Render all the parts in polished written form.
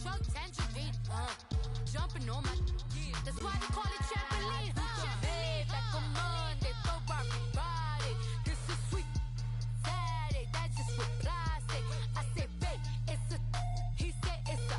truck, tangerine, jumping on my. That's why they call it trampoline. Hey, back on Monday, Friday. This is sweet Saturday. That's just what plastic. I say, babe, it's a. He said it's a.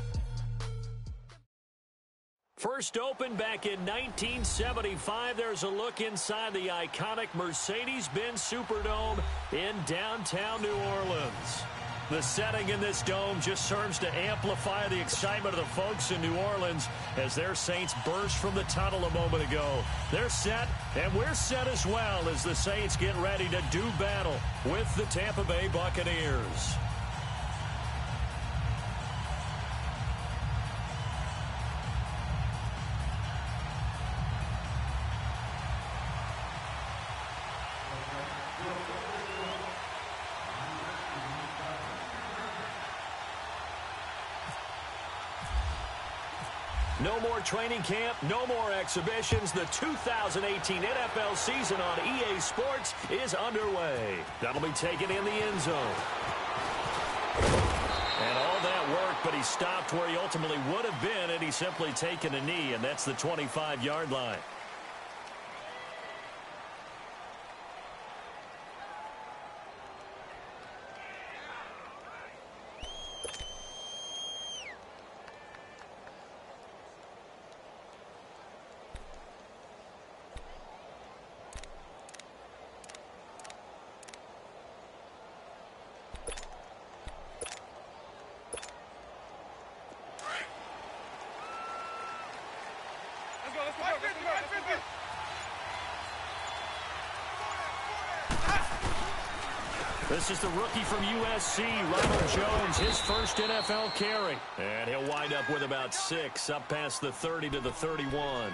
First opened back in 1975. There's a look inside the iconic Mercedes-Benz Superdome in downtown New Orleans. The setting in this dome just serves to amplify the excitement of the folks in New Orleans as their Saints burst from the tunnel a moment ago. They're set, and we're set as well as the Saints get ready to do battle with the Tampa Bay Buccaneers. No more training camp, no more exhibitions. The 2018 NFL season on EA Sports is underway. That'll be taken in the end zone. And all that work, but he stopped where he ultimately would have been had he simply taken a knee, and that's the 25-yard line. This is the rookie from USC, Ronald Jones, his first NFL carry. And he'll wind up with about 6, up past the 30 to the 31.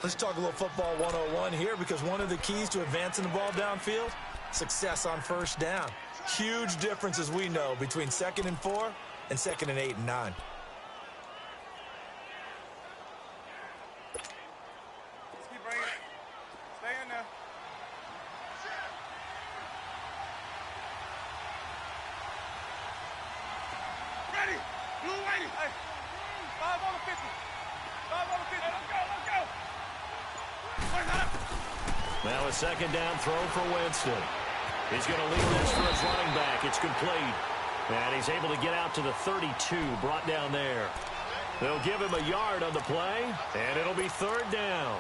Let's talk a little football 101 here, because one of the keys to advancing the ball downfield, success on first down. Huge difference, as we know, between 2nd and 4 and 2nd and 8 and 9. Now a second down throw for Winston. He's going to lead this for his running back. It's complete. And he's able to get out to the 32, brought down there. They'll give him a yard on the play, and it'll be 3rd down.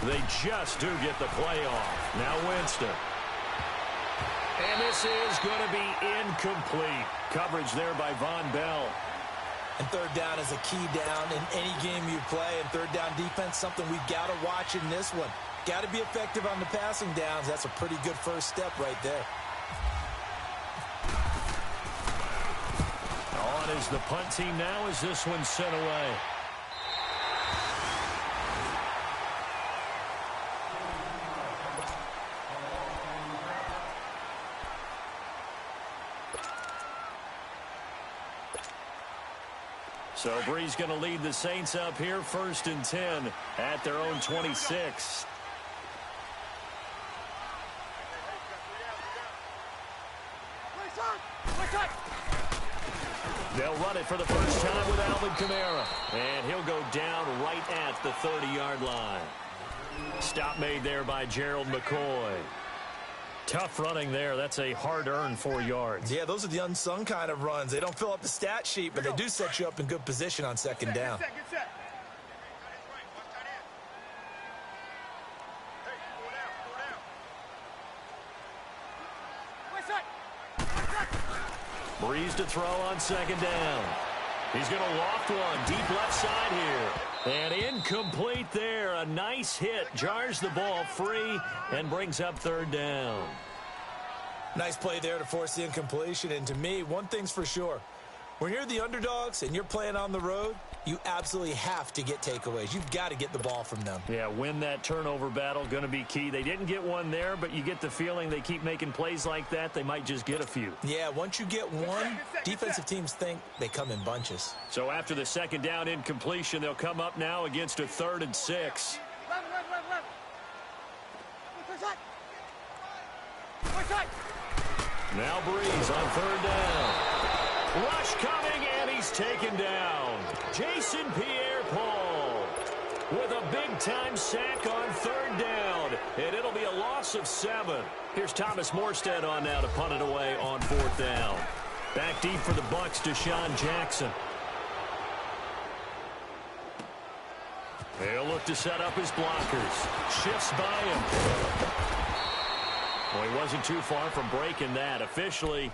They just do get the play off. Now Winston. And this is going to be incomplete. Coverage there by Von Bell. And 3rd down is a key down in any game you play. And 3rd down defense, something we've got to watch in this one. Got to be effective on the passing downs. That's a pretty good first step right there. On is the punt team now as this one's sent away. So Bree's going to lead the Saints up here, 1st and 10 at their own 26. They'll run it for the first time with Alvin Kamara. And he'll go down right at the 30-yard line. Stop made there by Gerald McCoy. Tough running there. That's a hard-earned 4 yards. Yeah, those are the unsung kind of runs. They don't fill up the stat sheet, but they do set you up in good position on 2nd down. Breeze to throw on 2nd down. He's going to loft one deep left side here. And incomplete there. A nice hit. Jars the ball free and brings up 3rd down. Nice play there to force the incompletion. And to me, one thing's for sure. When you're the underdogs and you're playing on the road, you absolutely have to get takeaways. You've got to get the ball from them. Yeah, win that turnover battle, going to be key. They didn't get one there, but you get the feeling they keep making plays like that, they might just get a few. Yeah, once you get one, defensive teams think they come in bunches. So after the second down incompletion, they'll come up now against a 3rd and 6. Now Breeze on 3rd down. Rush coming, and he's taken down. Jason Pierre-Paul with a big-time sack on 3rd down, and it'll be a loss of 7. Here's Thomas Morstead on now to punt it away on 4th down. Back deep for the Bucs, Deshaun Jackson. He'll look to set up his blockers. Shifts by him. Well, he wasn't too far from breaking that. Officially,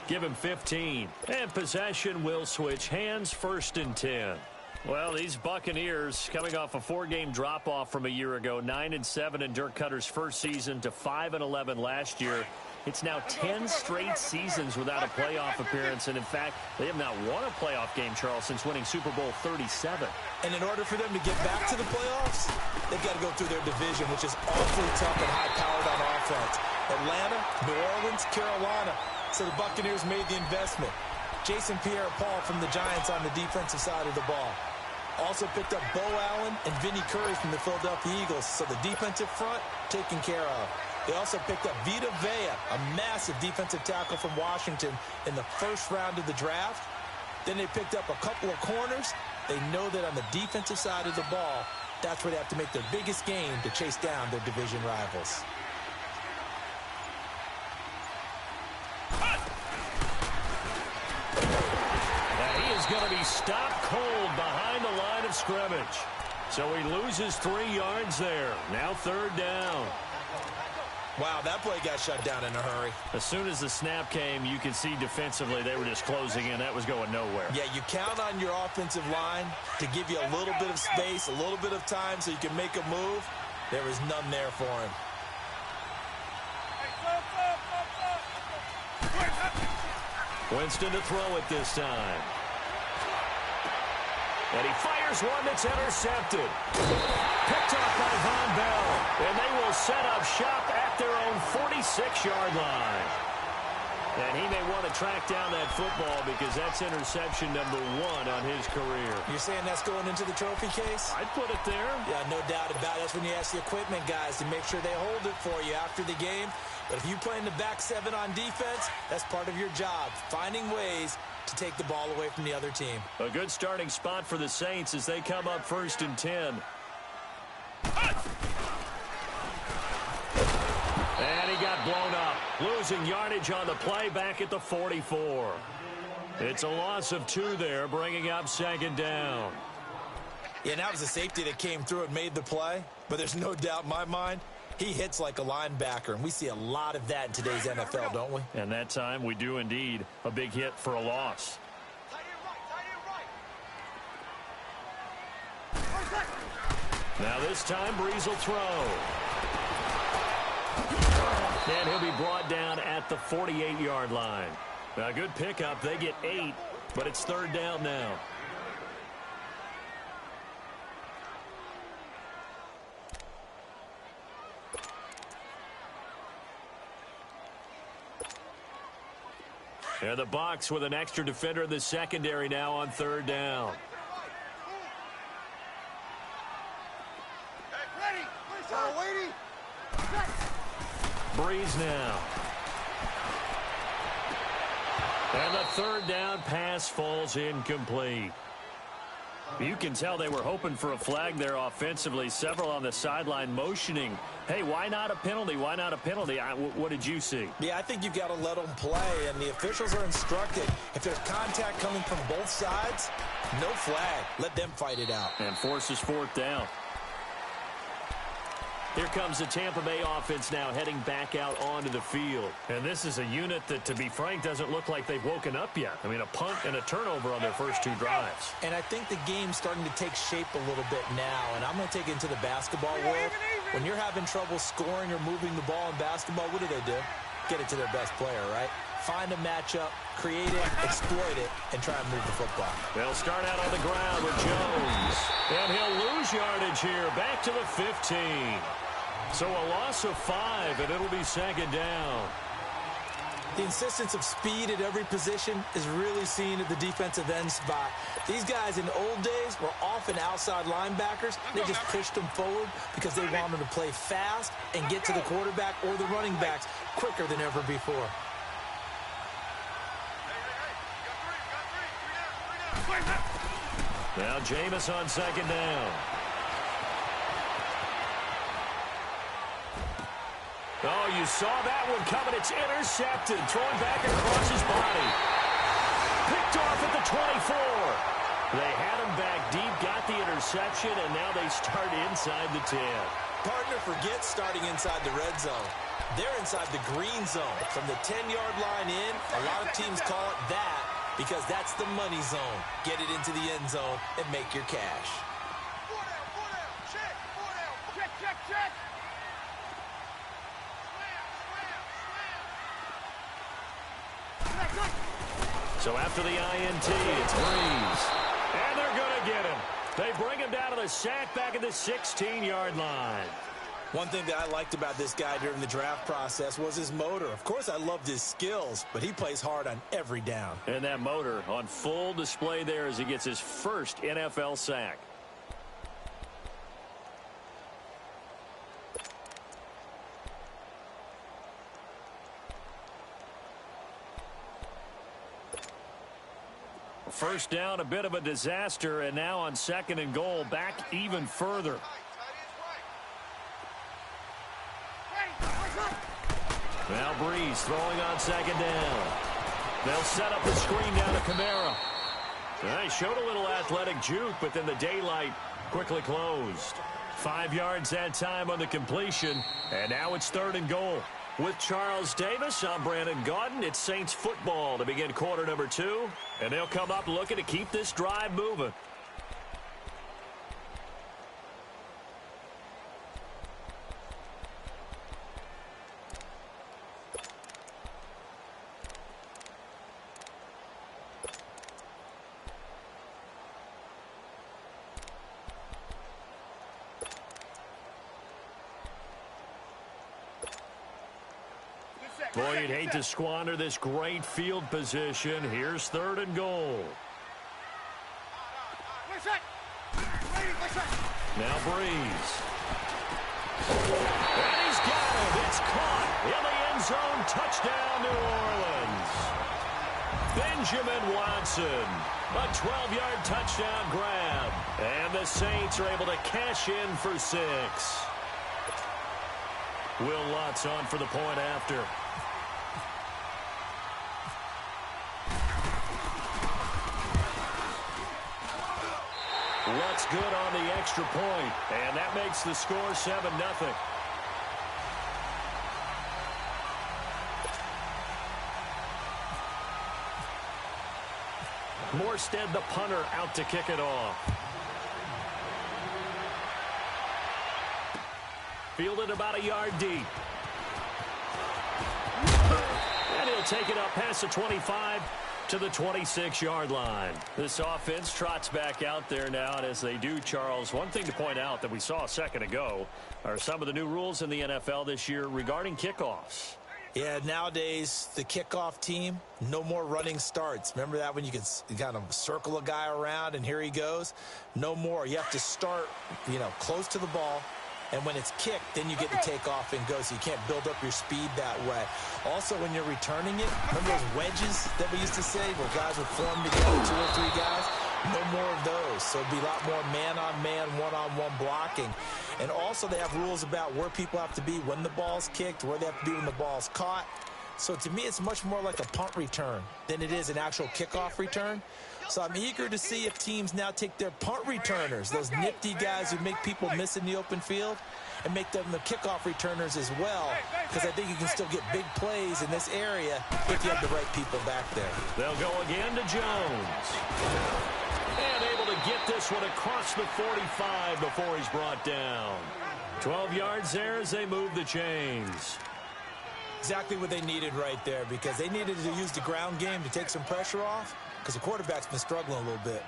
give him 15. And possession will switch hands, 1st and 10. Well, these Buccaneers coming off a 4-game drop-off from a year ago, 9-7 in Dirk Cutter's first season to 5-11 last year. It's now 10 straight seasons without a playoff appearance. And, in fact, they have not won a playoff game, Charles, since winning Super Bowl 37. And in order for them to get back to the playoffs, they've got to go through their division, which is awfully tough and high-powered on offense. Atlanta, New Orleans, Carolina. So the Buccaneers made the investment. Jason Pierre-Paul from the Giants on the defensive side of the ball. Also picked up Bo Allen and Vinny Curry from the Philadelphia Eagles. So the defensive front taken care of. They also picked up Vita Vea, a massive defensive tackle from Washington in the 1st round of the draft. Then they picked up a couple of corners. They know that on the defensive side of the ball, that's where they have to make their biggest game to chase down their division rivals. And he is going to be stopped cold behind the line of scrimmage. So he loses 3 yards there. Now 3rd down. Wow, that play got shut down in a hurry. As soon as the snap came, you could see defensively they were just closing in. That was going nowhere. Yeah, you count on your offensive line to give you a little bit of space, a little bit of time so you can make a move. There was none there for him. Winston to throw it this time. And he fires one that's intercepted. Picked off by Von Bell. And they will set up shop at their own 46-yard line. And he may want to track down that football because that's interception number 1 on his career. You're saying that's going into the trophy case? I'd put it there. Yeah, no doubt about it. That's when you ask the equipment guys to make sure they hold it for you after the game. But if you play in the back 7 on defense, that's part of your job, finding ways to take the ball away from the other team. A good starting spot for the Saints as they come up 1st and 10. And he got blown up. Losing yardage on the play back at the 44. It's a loss of 2 there, bringing up 2nd down. Yeah, and that was a safety that came through and made the play. But there's no doubt in my mind, he hits like a linebacker, and we see a lot of that in today's NFL, don't we? And that time we do indeed. A big hit for a loss. Now this time Breeze will throw. And he'll be brought down at the 48-yard line. Now, good pickup. They get 8, but it's 3rd down now. And the Bucs with an extra defender in the secondary now on 3rd down. Breeze now. And the 3rd down pass falls incomplete. You can tell they were hoping for a flag there offensively. Several on the sideline motioning, hey, why not a penalty? Why not a penalty? What did you see? Yeah, I think you've got to let them play, and the officials are instructed. If there's contact coming from both sides, no flag. Let them fight it out. And forces 4th down. Here comes the Tampa Bay offense now heading back out onto the field. And this is a unit that, to be frank, doesn't look like they've woken up yet. I mean, a punt and a turnover on their first 2 drives. And I think the game's starting to take shape a little bit now. And I'm going to take it into the basketball world. When you're having trouble scoring or moving the ball in basketball, what do? get it to their best player, right? Find a matchup, create it, exploit it, and try and move the football. They'll start out on the ground with Jones. And he'll lose yardage here, back to the 15. So a loss of 5, and it'll be second down. The insistence of speed at every position is really seen at the defensive end spot. These guys in the old days were often outside linebackers. They just pushed them forward because they wanted to play fast and get to the quarterback or the running backs quicker than ever before. Now Jameis on second down. Oh, you saw that one coming. It's intercepted. Throwing back across his body. Picked off at the 24. They had him back deep, got the interception, and now they start inside the 10. Partner forgets starting inside the red zone. They're inside the green zone. From the 10-yard line in, a lot of teams call it that because that's the money zone. Get it into the end zone and make your cash. Check. So after the INT, it's Breeze. And they're going to get him. They bring him down to the sack back at the 16-yard line. One thing that I liked about this guy during the draft process was his motor. Of course, I loved his skills, but he plays hard on every down. And that motor on full display there as he gets his first NFL sack. First down, a bit of a disaster, and now on second and goal, back even further. Now Breeze throwing on second down. They'll set up the screen down to Kamara. They showed a little athletic juke, but then the daylight quickly closed. 5 yards that time on the completion, and now it's third and goal. With Charles Davis, I'm Brandon Gaudin. It's Saints football to begin quarter number 2, and they'll come up looking to keep this drive moving. Boy, you'd hate to squander this great field position. Here's third and goal. Now Breeze. And he's got him. It's caught in the end zone. Touchdown, New Orleans. Benjamin Watson. A 12-yard touchdown grab. And the Saints are able to cash in for 6. Will Lutz on for the point after. Lutz good on the extra point, and that makes the score 7-0. Morstead, the punter, out to kick it off. Fielded about a yard deep. And he'll take it up past the 25 to the 26-yard line. This offense trots back out there now, and as they do, Charles, one thing to point out that we saw a second ago are some of the new rules in the NFL this year regarding kickoffs. Yeah, nowadays, the kickoff team, no more running starts. Remember that when you could kind of circle a guy around and here he goes? No more. You have to start, close to the ball. And when it's kicked, then you get to take off and go, so you can't build up your speed that way. Also, when you're returning it, remember those wedges that we used to say where guys would form together, 2 or 3 guys? No more of those. So it'll be a lot more man-on-man, one-on-one blocking. And also, they have rules about where people have to be when the ball's kicked, where they have to be when the ball's caught. So to me, it's much more like a punt return than it is an actual kickoff return. So I'm eager to see if teams now take their punt returners, those nifty guys who make people miss in the open field, and make them the kickoff returners as well, because I think you can still get big plays in this area if you have the right people back there. They'll go again to Jones. And able to get this one across the 45 before he's brought down. 12 yards there as they move the chains. Exactly what they needed right there, because they needed to use the ground game to take some pressure off, because the quarterback's been struggling a little bit.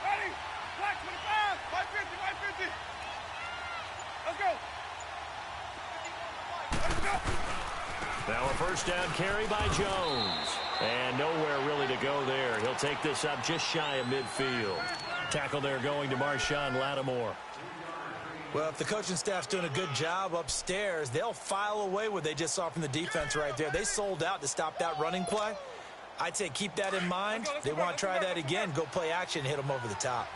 Ready? Black 25, 550, 550. Let's go. Let's go. Now a first down carry by Jones. And nowhere really to go there. He'll take this up just shy of midfield. Tackle there going to Marshawn Lattimore. Well, if the coaching staff's doing a good job upstairs, they'll file away what they just saw from the defense right there. They sold out to stop that running play. I'd say keep that in mind. They want to try that again. Go play action, hit them over the top.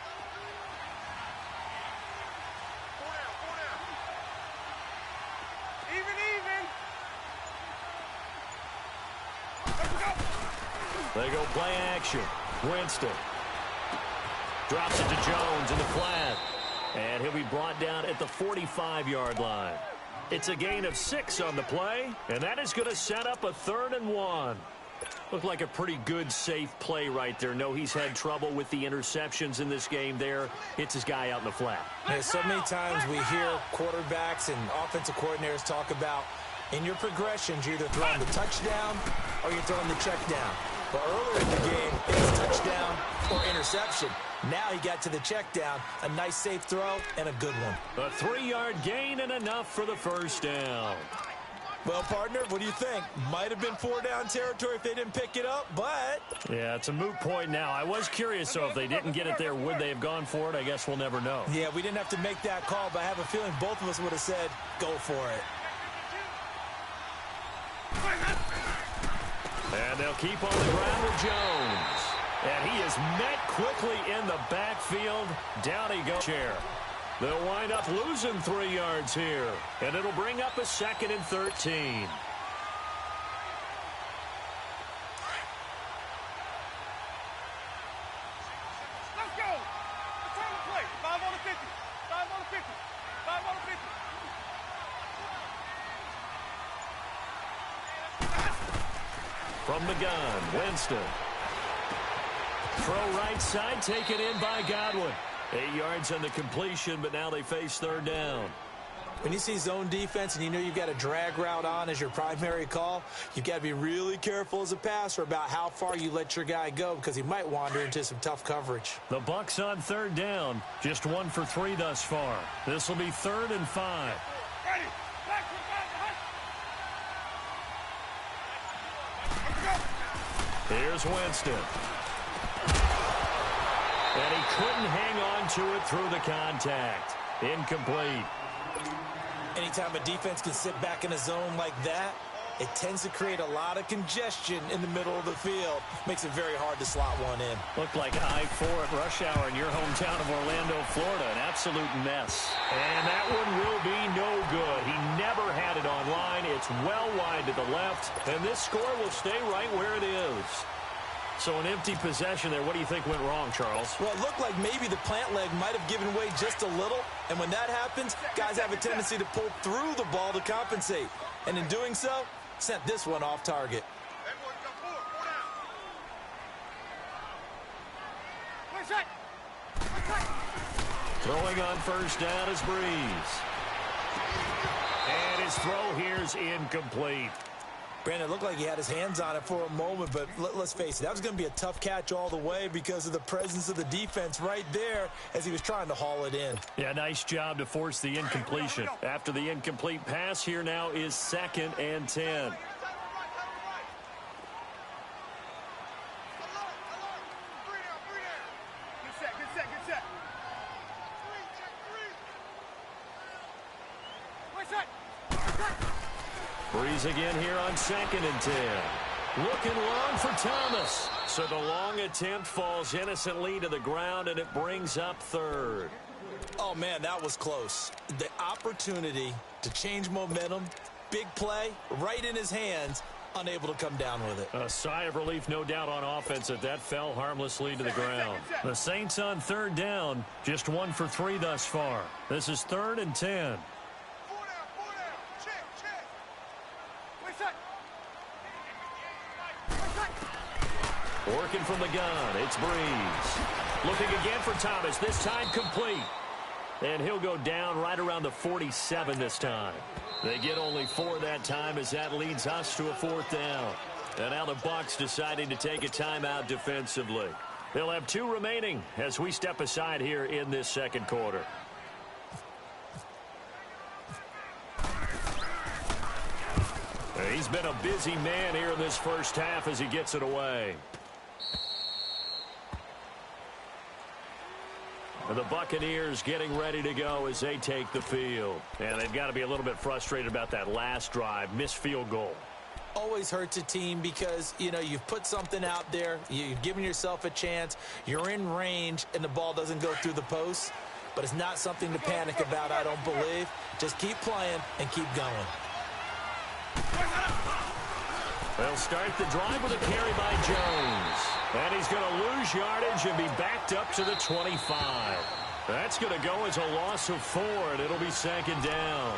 They go play action. Winston drops it to Jones in the flat. And he'll be brought down at the 45-yard line. It's a gain of 6 on the play, and that is going to set up a 3rd and 1. Looked like a pretty good, safe play right there. No, he's had trouble with the interceptions in this game there. Hits his guy out in the flat. Yeah, so many times we hear quarterbacks and offensive coordinators talk about in your progressions, you're either throwing the touchdown or you're throwing the check down. But earlier in the game, it's touchdown or interception. Now he got to the check down. A nice safe throw and a good one. A 3-yard gain and enough for the first down. Well, partner, what do you think? Might have been 4-down territory if they didn't pick it up, but... Yeah, it's a moot point now. I was curious, so if they didn't get it there, would they have gone for it? I guess we'll never know. Yeah, we didn't have to make that call, but I have a feeling both of us would have said, go for it. And they'll keep on the ground with Jones. And he is met quickly in the backfield. Down he goes. They'll wind up losing 3 yards here. And it'll bring up a 2nd and 13. Let's go. Return the play. 5 on the 50. 5 on the 50. 5 on the 50. From the gun, Winston. Throw right side, taken in by Godwin. 8 yards on the completion, but now they face 3rd down. When you see zone defense and you know you've got a drag route on as your primary call, you've got to be really careful as a passer about how far you let your guy go because he might wander into some tough coverage. The Bucs on 3rd down, just 1 for 3 thus far. This will be 3rd and 5. Ready. Back to the Here's Winston. And he couldn't hang on to it through the contact. Incomplete. Anytime a defense can sit back in a zone like that, it tends to create a lot of congestion in the middle of the field. Makes it very hard to slot one in. Looked like I-4 at rush hour in your hometown of Orlando, Florida. An absolute mess. And that one will be no good. He never had it online. It's well wide to the left. And this score will stay right where it is. So an empty possession there. What do you think went wrong, Charles? Well, it looked like maybe the plant leg might have given way just a little. And when that happens, guys have a tendency to pull through the ball to compensate. And in doing so, sent this one off target. Throwing on first down is Breeze. And his throw here is incomplete. Brandon, it looked like he had his hands on it for a moment, but let's face it, that was going to be a tough catch all the way because of the presence of the defense right there as he was trying to haul it in. Yeah, nice job to force the incompletion. After the incomplete pass, here now is 2nd and 10. Breeze again here on 2nd and 10. Looking long for Thomas. So the long attempt falls innocently to the ground, and it brings up 3rd. Oh, man, that was close. The opportunity to change momentum, big play, right in his hands, unable to come down with it. A sigh of relief, no doubt, on offense that fell harmlessly to the ground. The Saints on 3rd down, just 1 for 3 thus far. This is 3rd and 10. Working from the gun, it's Breeze. Looking again for Thomas, this time complete. And he'll go down right around the 47 this time. They get only 4 that time as that leads us to a 4th down. And now the Bucs deciding to take a timeout defensively. They'll have 2 remaining as we step aside here in this second quarter. He's been a busy man here in this first half as he gets it away. And the Buccaneers getting ready to go as they take the field. And they've got to be a little bit frustrated about that last drive, missed field goal. Always hurts a team because, you know, you've put something out there, you've given yourself a chance, you're in range, and the ball doesn't go through the post. But it's not something to panic about, I don't believe. Just keep playing and keep going. They'll start the drive with a carry by Jones. And he's going to lose yardage and be backed up to the 25. That's going to go as a loss of 4, and it'll be second down.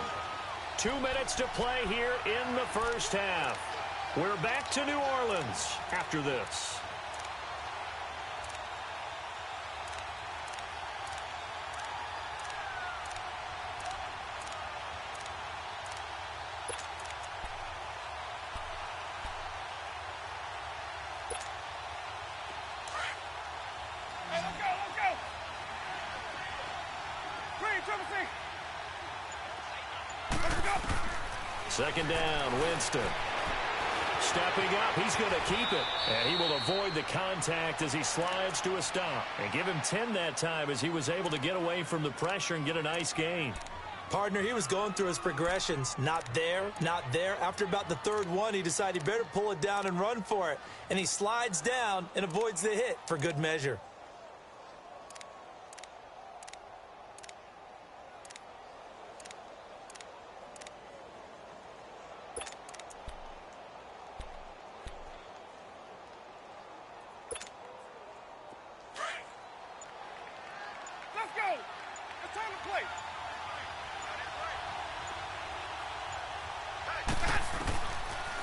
2 minutes to play here in the first half. We're back to New Orleans after this. Second down, Winston. Stepping up, he's going to keep it. And he will avoid the contact as he slides to a stop. And give him 10 that time as he was able to get away from the pressure and get a nice gain. Partner, he was going through his progressions. Not there, not there. After about the 3rd one, he decided he better pull it down and run for it. And he slides down and avoids the hit for good measure.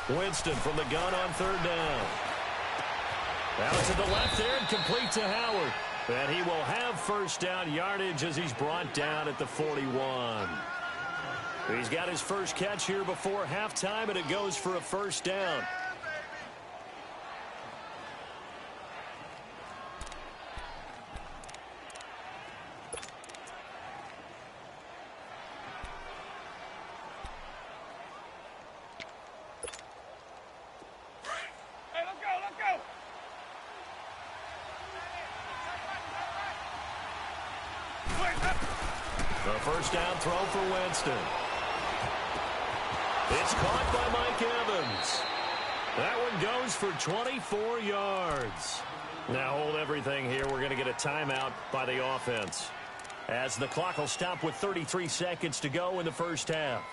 Winston from the gun on 3rd down. Out to the left there and complete to Howard. And he will have first down yardage as he's brought down at the 41. He's got his first catch here before halftime, and it goes for a first down. First down throw for Winston. It's caught by Mike Evans. That one goes for 24 yards. Now hold everything here. We're going to get a timeout by the offense, as the clock will stop with 33 seconds to go in the first half.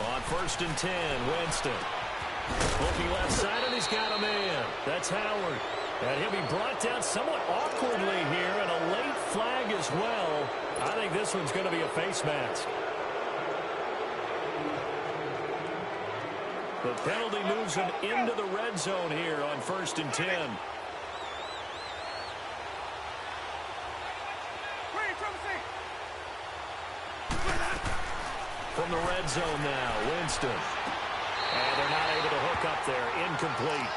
On 1st and 10, Winston. Looking left side, and he's got a man. That's Howard. And he'll be brought down somewhat awkwardly here, and a late flag as well. I think this one's going to be a face mask. The penalty moves him into the red zone here on 1st and 10. From the red zone now, Winston. And they're not able to hook up there. Incomplete.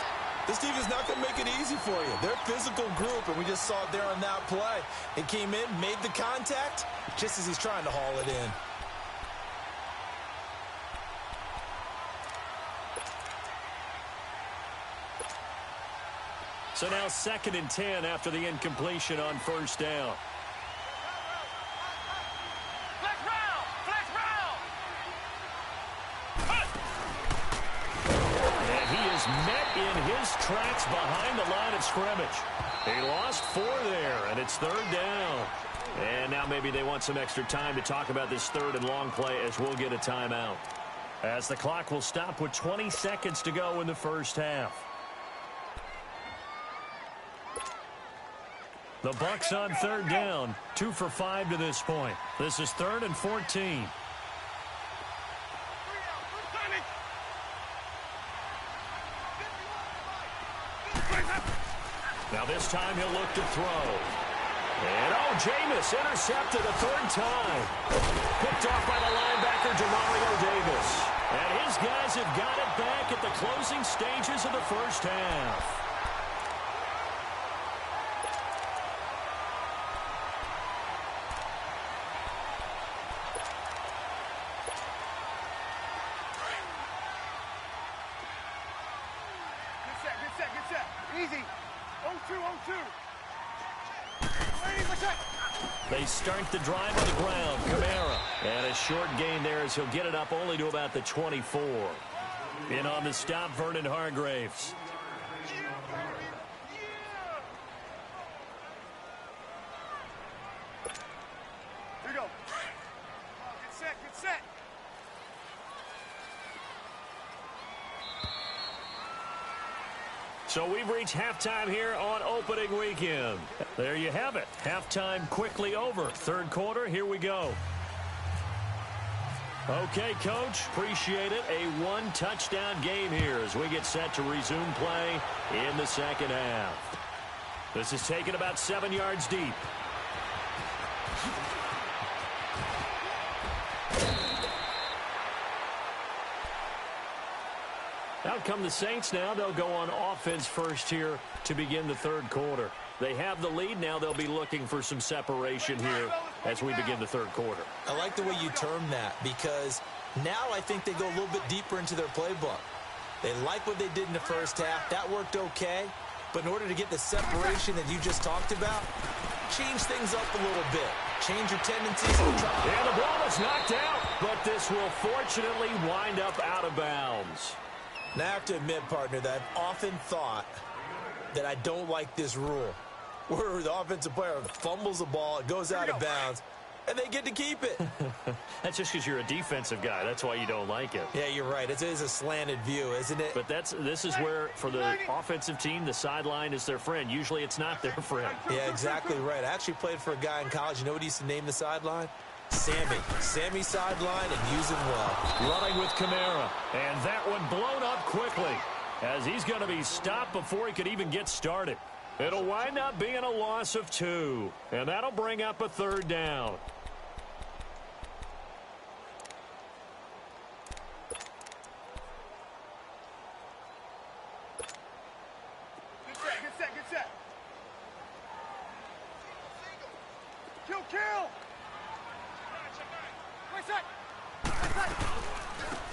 This team is not going to make it easy for you. They're a physical group, and we just saw it there on that play. He came in, made the contact, just as he's trying to haul it in. So now 2nd and 10 after the incompletion on 1st down. met in his tracks behind the line of scrimmage. He lost 4 there, and it's 3rd down. And now maybe they want some extra time to talk about this 3rd and long play as we'll get a timeout. As the clock will stop with 20 seconds to go in the first half. The Bucs on 3rd down, 2 for 5 to this point. This is 3rd and 14. Now this time he'll look to throw. And Jameis intercepted a 3rd time. Picked off by the linebacker, Demario Davis. And his guys have got it back at the closing stages of the first half. Get set. Easy. 0-2. They start the drive on the ground. Kamara. And a short gain there as he'll get it up only to about the 24. In on the stop, Vernon Hargreaves. Here we go. Get set. So we've reached halftime here on opening weekend. There you have it. Halftime quickly over. 3rd quarter, here we go. Okay, Coach, appreciate it. A 1-touchdown game here as we get set to resume play in the second half. This is taken about 7 yards deep. Out come the Saints now. They'll go on offense first here to begin the 3rd quarter. They have the lead. Now they'll be looking for some separation here as we begin the 3rd quarter. I like the way you term that because now I think they go a little bit deeper into their playbook. They like what they did in the first half. That worked okay. But in order to get the separation that you just talked about, change things up a little bit. Change your tendencies. And the ball is knocked out, but this will fortunately wind up out of bounds. Now, I have to admit, partner, that I've often thought that I don't like this rule where the offensive player fumbles the ball, it goes out of bounds, and they get to keep it. That's just because you're a defensive guy. That's why you don't like it. Yeah, you're right. It is a slanted view, isn't it? But this is where, for the offensive team, the sideline is their friend. Usually it's not their friend. Yeah, exactly right. I actually played for a guy in college. You know what he used to name the sideline? Sammy. Sammy sideline and use him well. Running with Kamara. And that one blown up quickly as he's going to be stopped before he could even get started. It'll wind up being a loss of 2. And that'll bring up a 3rd down. Get set. Kill.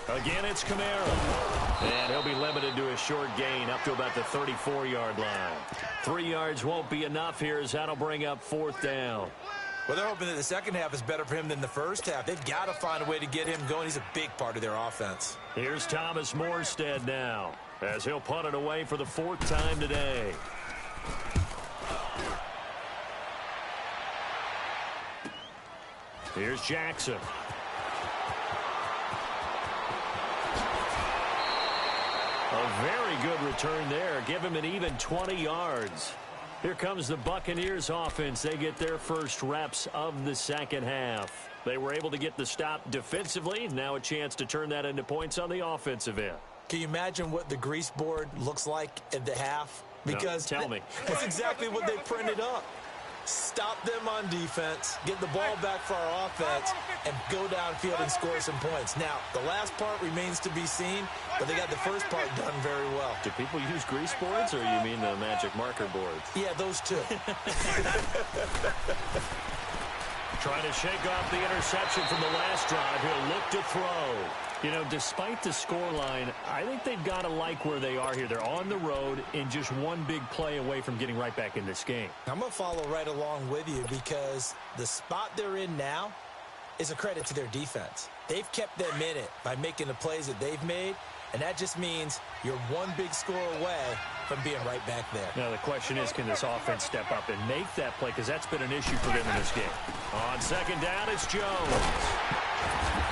Again, it's Kamara. And he'll be limited to a short gain up to about the 34-yard line. 3 yards won't be enough here as that'll bring up 4th down. Well, they're hoping that the second half is better for him than the first half. They've got to find a way to get him going. He's a big part of their offense. Here's Thomas Morstead now as he'll punt it away for the 4th time today. Here's Jackson. A very good return there. Give him an even 20 yards. Here comes the Buccaneers offense. They get their first reps of the second half. They were able to get the stop defensively. Now a chance to turn that into points on the offensive end. Can you imagine what the grease board looks like at the half? Because no, tell me. That's exactly what they printed up. Stop them on defense, get the ball back for our offense, and go downfield and score some points. Now, the last part remains to be seen, but they got the first part done very well. Do people use grease boards, or you mean the magic marker boards? Yeah, those two. Trying to shake off the interception from the last drive. He'll look to throw. You know, despite the scoreline, I think they've got to like where they are here. They're on the road and just one big play away from getting right back in this game. I'm going to follow right along with you because the spot they're in now is a credit to their defense. They've kept them in it by making the plays that they've made, And that just means you're one big score away from being right back there. Now, the question is, can this offense step up and make that play? Because that's been an issue for them in this game. On second down, it's Jones.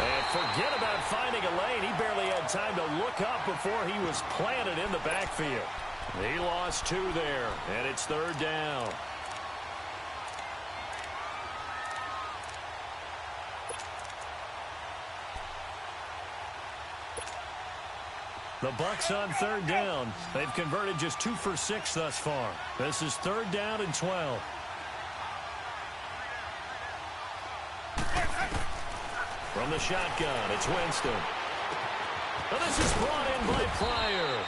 And forget about finding a lane. He barely had time to look up before he was planted in the backfield. He lost 2 there, and it's third down. The Bucs on third down. They've converted just 2 for 6 thus far. This is third down and 12. From the shotgun, it's Winston. Well, this is brought in by Pryor.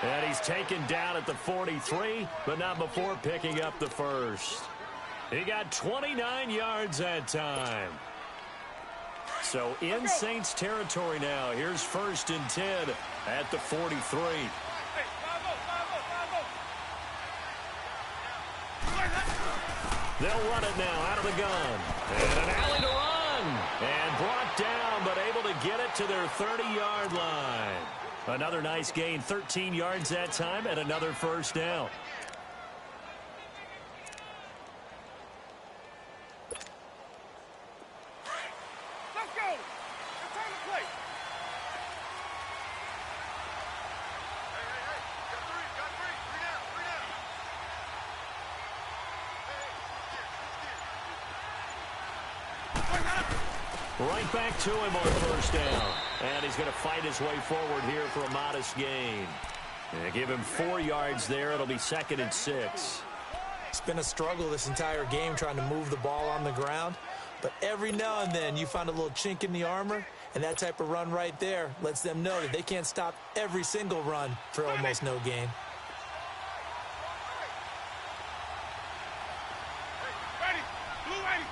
And he's taken down at the 43, but not before picking up the first. He got 29 yards that time. So in Saints territory now. Here's 1st and 10 at the 43. They'll run it now out of the gun. And an alley to run. And brought down, but able to get it to their 30-yard line. Another nice gain, 13 yards that time, and another first down. Let's go. It's time to play. Hey. Got three. Three down. Right back to him on first down. And he's going to fight his way forward here for a modest gain. And give him 4 yards there. It'll be 2nd and 6. It's been a struggle this entire game trying to move the ball on the ground. But every now and then you find a little chink in the armor, and that type of run right there lets them know that they can't stop every single run for almost no gain. Ready. Blue ready.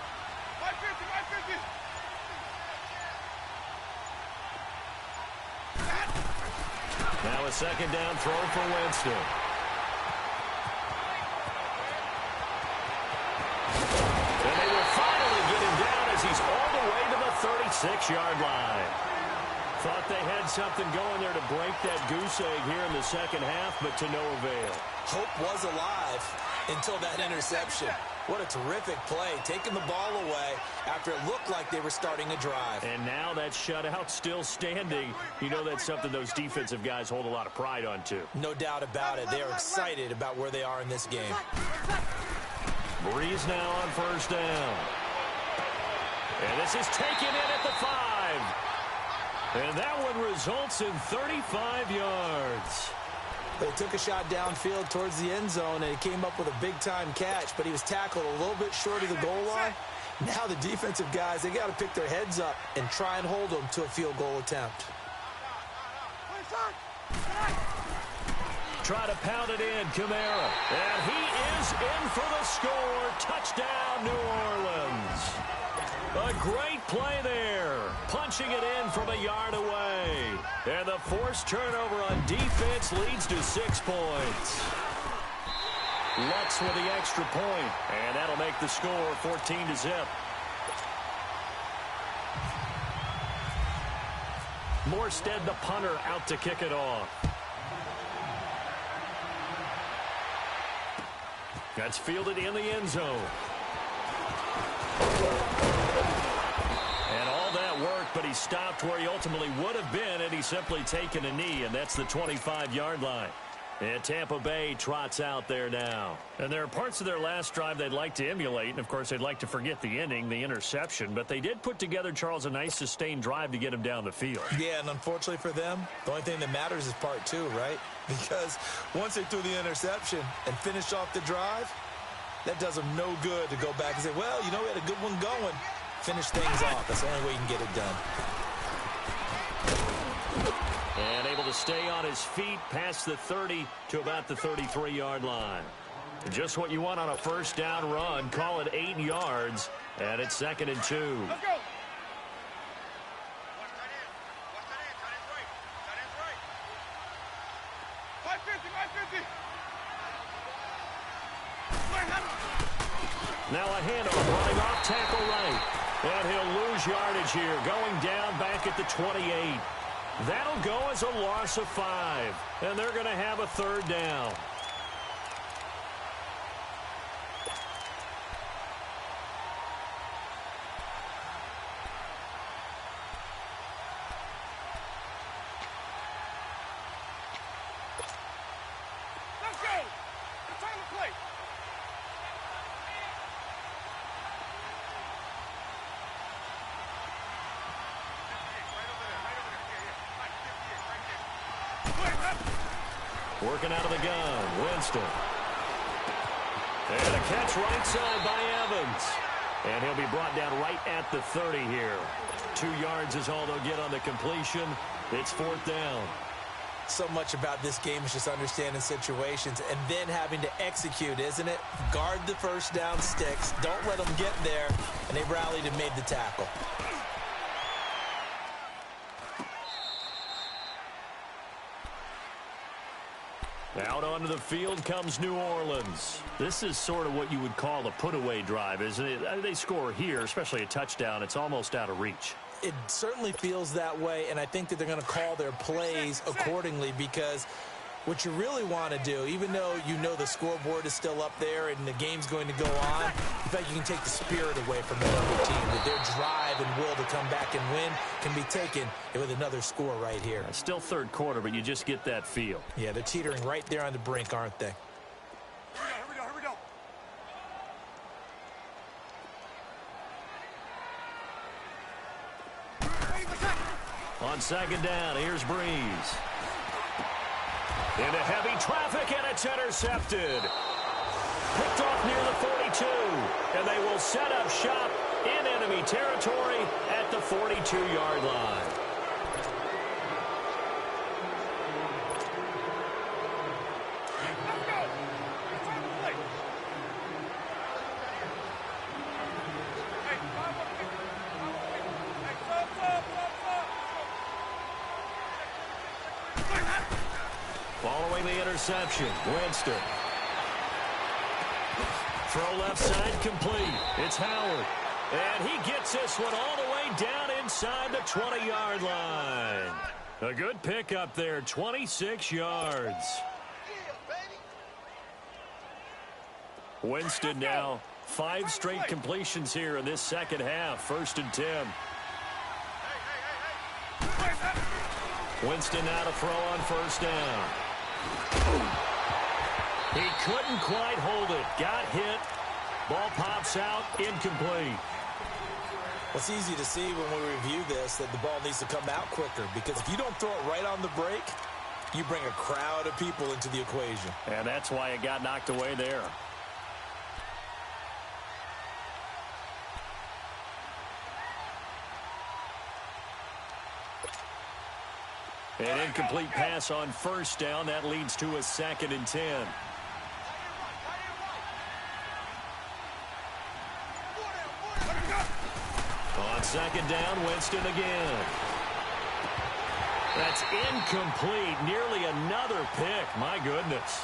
550. Now a second down throw for Winston. And they will finally get him down as he's all the way to the 36-yard line. Thought they had something going there to break that goose egg here in the second half, but to no avail. Hope was alive until that interception. What a terrific play, taking the ball away after it looked like they were starting a drive. And now that shutout still standing. You know that's something those defensive guys hold a lot of pride on, too. No doubt about it. They are excited about where they are in this game. Breeze now on first down. And this is taken in at the 5. And that one results in 35 yards. They took a shot downfield towards the end zone, and he came up with a big-time catch, but he was tackled a little bit short of the goal line. Now the defensive guys, they got to pick their heads up and try and hold them to a field goal attempt. Try to pound it in, Kamara. And he is in for the score. Touchdown, New Orleans. A great play there. Punching it in from a yard away. And the forced turnover on defense leads to 6 points. Lutz with the extra point. And that'll make the score 14-0. Morstead, the punter, out to kick it off. That's fielded in the end zone. And all that worked, but he stopped where he ultimately would have been, and he's simply taken a knee, and that's the 25-yard line. And Tampa Bay trots out there now. And there are parts of their last drive they'd like to emulate, and of course they'd like to forget the inning, the interception, but they did put together, Charles, a nice sustained drive to get him down the field. Yeah, and unfortunately for them, the only thing that matters is part 2, right? Because once they threw the interception and finished off the drive, that does them no good to go back and say, well, you know, we had a good one going. Finish things off. That's the only way you can get it done. And able to stay on his feet past the 30 to about the 33-yard line. Just what you want on a first down run. Call it 8 yards, and it's 2nd and 2. Let's go. Watch that in. Tight end's right. 550. Now a handoff running off tackle right. And he'll lose yardage here. Going down back at the 28. That'll go as a loss of 5, and they're going to have a third down. Let's go. Return the play. Working out of the gun, Winston. And a catch right side by Evans. And he'll be brought down right at the 30 here. 2 yards is all they'll get on the completion. It's 4th down. So much about this game is just understanding situations and then having to execute, isn't it? Guard the first down sticks. Don't let them get there. And they rallied and made the tackle. Out onto the field comes New Orleans. This is sort of what you would call a put-away drive, isn't it? They score here, especially a touchdown. It's almost out of reach. It certainly feels that way, and I think that they're going to call their plays accordingly because what you really want to do, even though you know the scoreboard is still up there and the game's going to go on, in fact, you can take the spirit away from the other team. That their drive and will to come back and win can be taken with another score right here. It's still third quarter, but you just get that feel. Yeah, they're teetering right there on the brink, aren't they? Here we go. On second down, here's Breeze. Into heavy traffic, and it's intercepted. Picked off near the 42, and they will set up shop in enemy territory at the 42-yard line. Let's go. Return the play. Hey, 5 on the 50. Hey, sub. Following the interception, Winston. Throw left side complete. It's Howard. And he gets this one all the way down inside the 20-yard line. A good pickup there, 26 yards. Winston now 5 straight completions here in this second half. 1st and 10. Winston now to throw on 1st down. He couldn't quite hold it. Got hit. Ball pops out. Incomplete. Well, it's easy to see when we review this that the ball needs to come out quicker because if you don't throw it right on the break, you bring a crowd of people into the equation. And that's why it got knocked away there. An incomplete pass on 1st down. That leads to a 2nd and 10. On 2nd down, Winston again. That's incomplete. Nearly another pick. My goodness.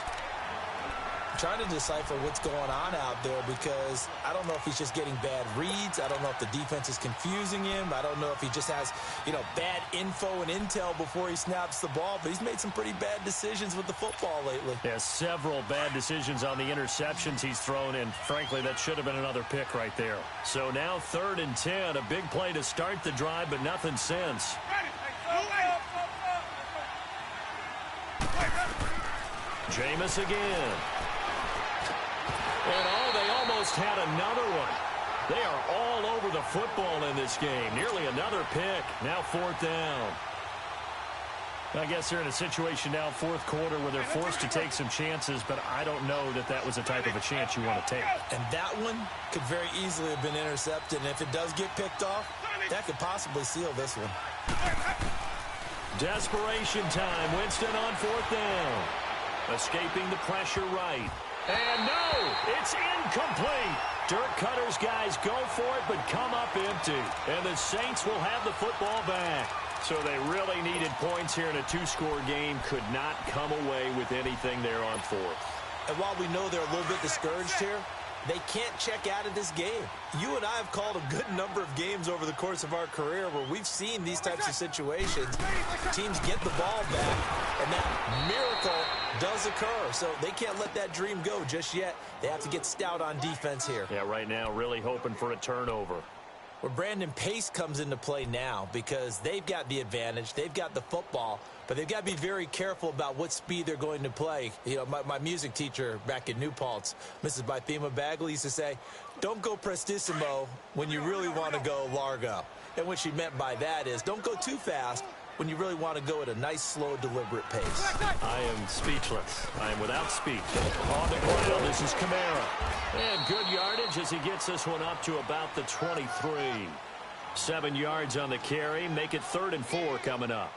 Trying to decipher what's going on out there because I don't know if he's just getting bad reads. I don't know if the defense is confusing him. I don't know if he just has, bad info and intel before he snaps the ball. But he's made some pretty bad decisions with the football lately. Yeah, several bad decisions on the interceptions he's thrown, and frankly, that should have been another pick right there. So now 3rd and 10, a big play to start the drive, but nothing since. Jameis again. And they almost had another one. They are all over the football in this game. Nearly another pick. Now 4th down. I guess they're in a situation now, 4th quarter, where they're forced to take some chances, but I don't know that that was the type of a chance you want to take. And that one could very easily have been intercepted, and if it does get picked off, that could possibly seal this one. Desperation time. Winston on 4th down. Escaping the pressure right. And no, it's incomplete. Dirk Cutter's guys go for it, but come up empty. And the Saints will have the football back. So they really needed points here in a 2-score game. Could not come away with anything there on 4th. And while we know they're a little bit discouraged here, They can't check out of this game. You and I have called a good number of games over the course of our career where we've seen these types of situations. Teams get the ball back, and that miracle does occur. So they can't let that dream go just yet. They have to get stout on defense here. Yeah, right now really hoping for a turnover. Where Brandon, pace comes into play now because they've got the advantage. They've got the football, but they've got to be very careful about what speed they're going to play. You know, my music teacher back in New Paltz, Mrs. Bythema Bagley, used to say, don't go prestissimo when you really want to go largo. And what she meant by that is don't go too fast when you really want to go at a nice, slow, deliberate pace. I am speechless. I am without speech. On the ground, this is Kamara. And good yardage as he gets this one up to about the 23. 7 yards on the carry. Make it 3rd and 4 coming up.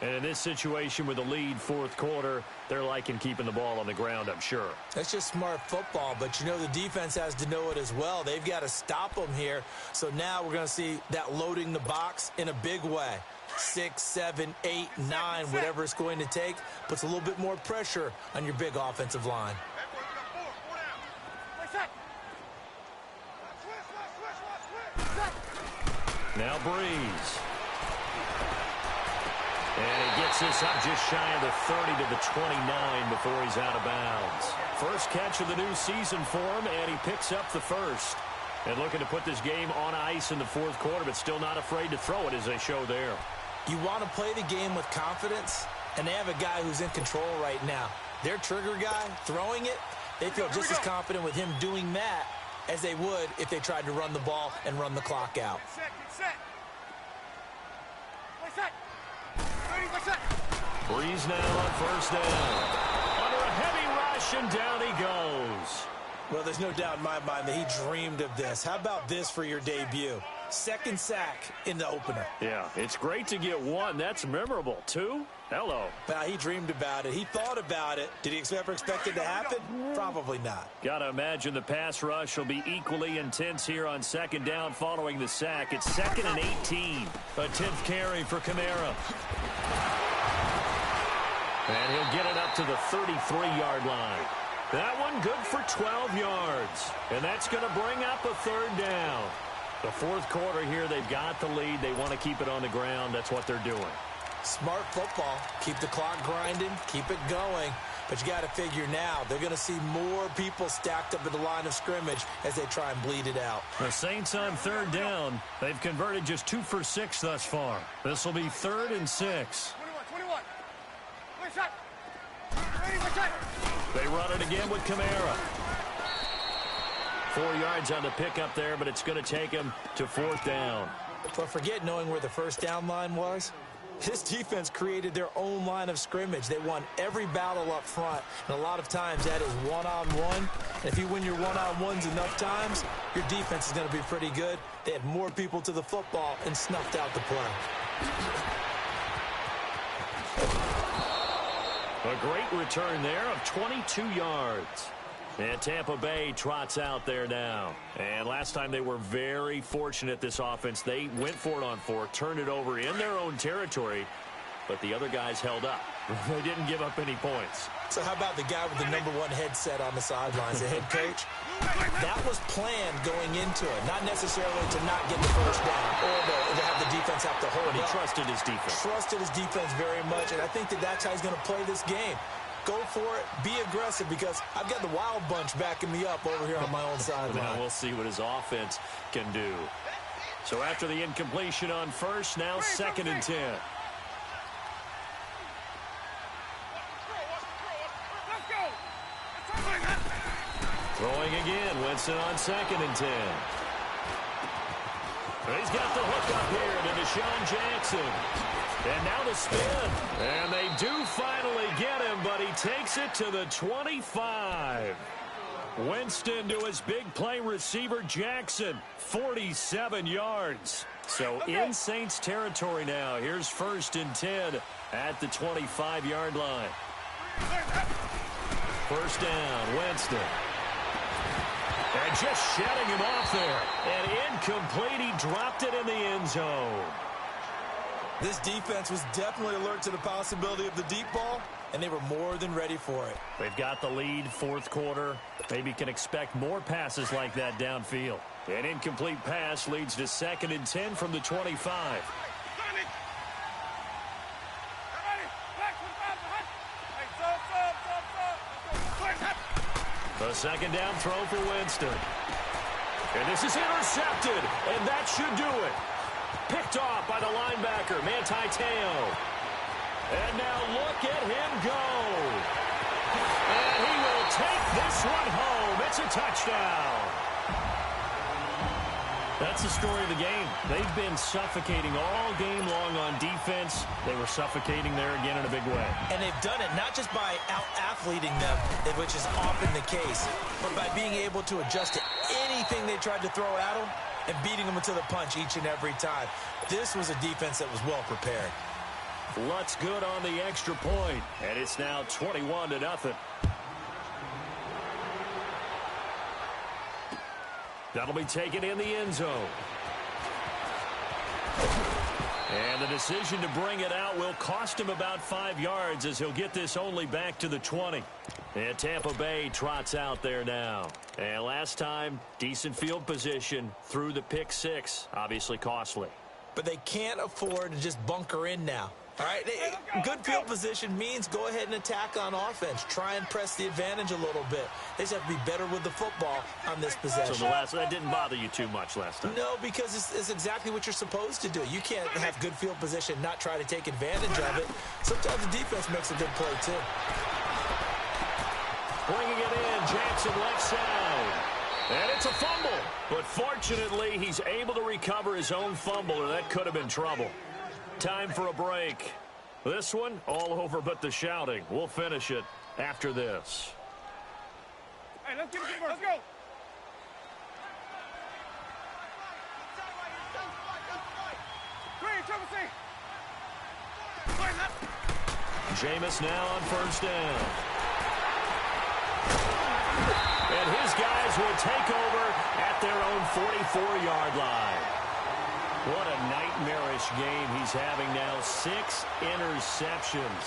And in this situation with the lead fourth quarter, they're liking keeping the ball on the ground, I'm sure. That's just smart football, but you know the defense has to know it as well. They've got to stop them here. So now we're going to see that loading the box in a big way. 6, 7, 8, 9, whatever it's going to take, puts a little bit more pressure on your big offensive line. Now Breeze. And he gets this up just shy of the 30 to the 29 before he's out of bounds. First catch of the new season for him, and he picks up the first. And looking to put this game on ice in the fourth quarter, but still not afraid to throw it as they show there. You want to play the game with confidence, and they have a guy who's in control right now. Their trigger guy, throwing it, they feel just as confident with him doing that as they would if they tried to run the ball and run the clock out. Breeze now on first down. Under a heavy rush, and down he goes. Well, there's no doubt in my mind that he dreamed of this. How about this for your debut? Second sack in the opener. Yeah, it's great to get 1. That's memorable. 2? Hello. Now, he dreamed about it. He thought about it. Did he ever expect it to happen? Probably not. Got to imagine the pass rush will be equally intense here on second down following the sack. It's 2nd and 18. A 10th carry for Kamara. And he'll get it up to the 33-yard line. That one good for 12 yards. And that's going to bring up a 3rd down. The fourth quarter here, they've got the lead. They want to keep it on the ground. That's what they're doing. Smart football. Keep the clock grinding. Keep it going. But you got to figure now, they're going to see more people stacked up at the line of scrimmage as they try and bleed it out. The Saints on 3rd down. They've converted just 2 for 6 thus far. This will be 3rd and 6. 21. They run it again with Kamara. 4 yards on the pickup there, but it's going to take him to 4th down. But forget knowing where the first down line was. This defense created their own line of scrimmage. They won every battle up front, and a lot of times that is one-on-one. And if you win your one-on-ones enough times, your defense is going to be pretty good. They had more people to the football and snuffed out the play. A great return there of 22 yards. And Tampa Bay trots out there now. And last time they were very fortunate, this offense. They went for it on 4, turned it over in their own territory, but the other guys held up. They didn't give up any points. So how about the guy with the #1 headset on the sidelines, the head coach? That was planned going into it, not necessarily to not get the first down or to have the defense have to hold But he up. trusted his defense. Trusted his defense very much, and I think that's how he's going to play this game. Go for it. Be aggressive because I've got the wild bunch backing me up over here on my own sideline. Now we'll see what his offense can do. So after the incompletion on first, now 2nd and 10. Throwing again. Winston on 2nd and 10. He's got the hook up here to Deshaun Jackson. And now the spin. And they do finally get him, but he takes it to the 25. Winston to his big play receiver, Jackson. 47 yards. So in Saints territory now. Here's 1st and 10 at the 25-yard line. First down, Winston. And just shedding him off there. And incomplete. He dropped it in the end zone. This defense was definitely alert to the possibility of the deep ball, and they were more than ready for it. They've got the lead, fourth quarter. Maybe can expect more passes like that downfield. An incomplete pass leads to 2nd and 10 from the 25. The second down throw for Winston. And this is intercepted, and that should do it. Picked off by the linebacker, Manti Te'o. And now look at him go. And he will take this one home. It's a touchdown. That's the story of the game. They've been suffocating all game long on defense. They were suffocating there again in a big way. And they've done it not just by out-athleting them, which is often the case, but by being able to adjust to anything they tried to throw at them and beating them into the punch each and every time. This was a defense that was well prepared. Lutz good on the extra point, and it's now 21-0. That'll be taken in the end zone. And the decision to bring it out will cost him about 5 yards as he'll get this only back to the 20. And Tampa Bay trots out there now. And last time, decent field position through the pick six. Obviously costly. But they can't afford to just bunker in now. All right, good field position means go ahead and attack on offense. Try and press the advantage a little bit. They just have to be better with the football on this possession. So that didn't bother you too much last time? No, because it's exactly what you're supposed to do. You can't have good field position, not try to take advantage of it. Sometimes the defense makes a good play, too. Bringing it in, Jackson left side. And it's a fumble. But fortunately, he's able to recover his own fumble, or that could have been trouble. Time for a break. This one, all over but the shouting. We'll finish it after this. Hey, let's get it first. Let's go. Jameis now on first down. And his guys will take over at their own 44-yard line. What a nightmarish game he's having now. 6 interceptions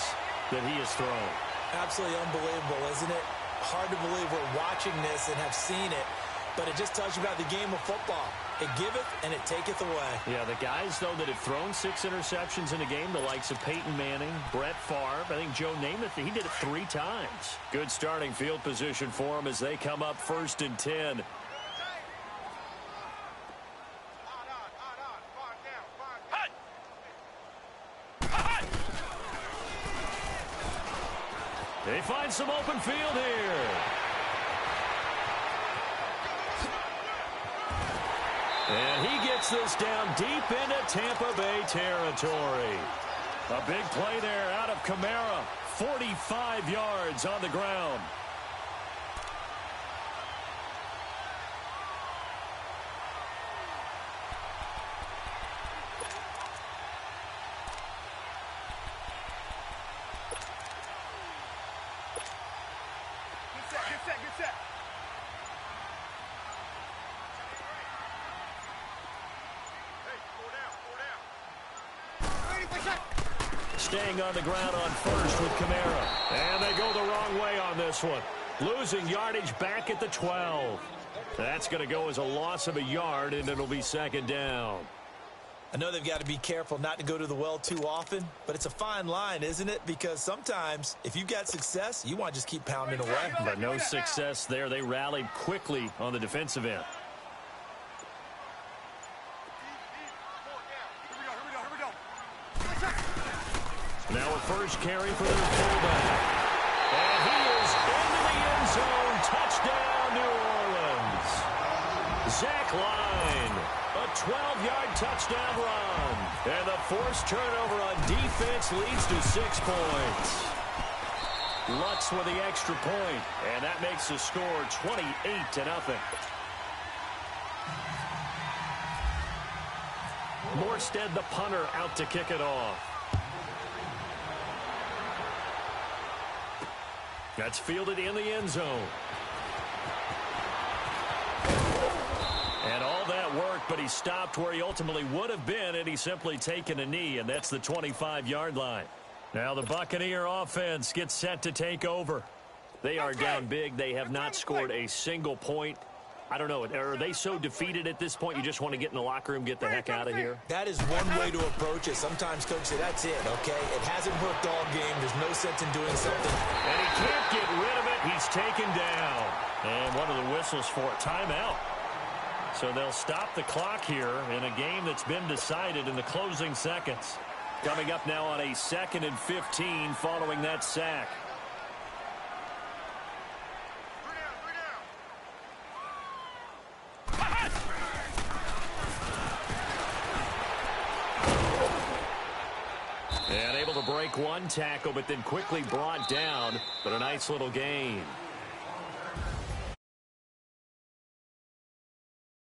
that he has thrown. Absolutely unbelievable, isn't it? Hard to believe we're watching this and have seen it, but it just tells you about the game of football. It giveth and it taketh away. Yeah, the guys, though, that have thrown 6 interceptions in a game, the likes of Peyton Manning, Brett Favre, I think Joe Namath, he did it 3 times. Good starting field position for him as they come up 1st and 10. They find some open field here. And he gets this down deep into Tampa Bay territory. A big play there out of Kamara. 45 yards on the ground. Staying on the ground on first with Kamara. And they go the wrong way on this one. Losing yardage back at the 12. That's going to go as a loss of a yard, and it'll be 2nd down. I know they've got to be careful not to go to the well too often, but it's a fine line, isn't it? Because sometimes, if you've got success, you want to just keep pounding away. But no success there. They rallied quickly on the defensive end. Now a first carry for their fullback. And he is into the end zone. Touchdown, New Orleans. Zach Line. A 12-yard touchdown run. And the forced turnover on defense leads to 6 points. Lutz with the extra point. And that makes the score 28-0. Morstead, the punter, out to kick it off. That's fielded in the end zone. And all that work, but he stopped where he ultimately would have been, and he's simply taken a knee, and that's the 25-yard line. Now the Buccaneer offense gets set to take over. They are down big. They have not scored a single point. I don't know. Are they so defeated at this point you just want to get in the locker room, get the heck out of here? That is one way to approach it. Sometimes coaches say, that's it, okay? It hasn't worked all game. There's no sense in doing something. And he can't get rid of it. He's taken down. And one of the whistles for a timeout. So they'll stop the clock here in a game that's been decided in the closing seconds. Coming up now on a 2nd and 15 following that sack. And able to break one tackle, but then quickly brought down. But a nice little gain.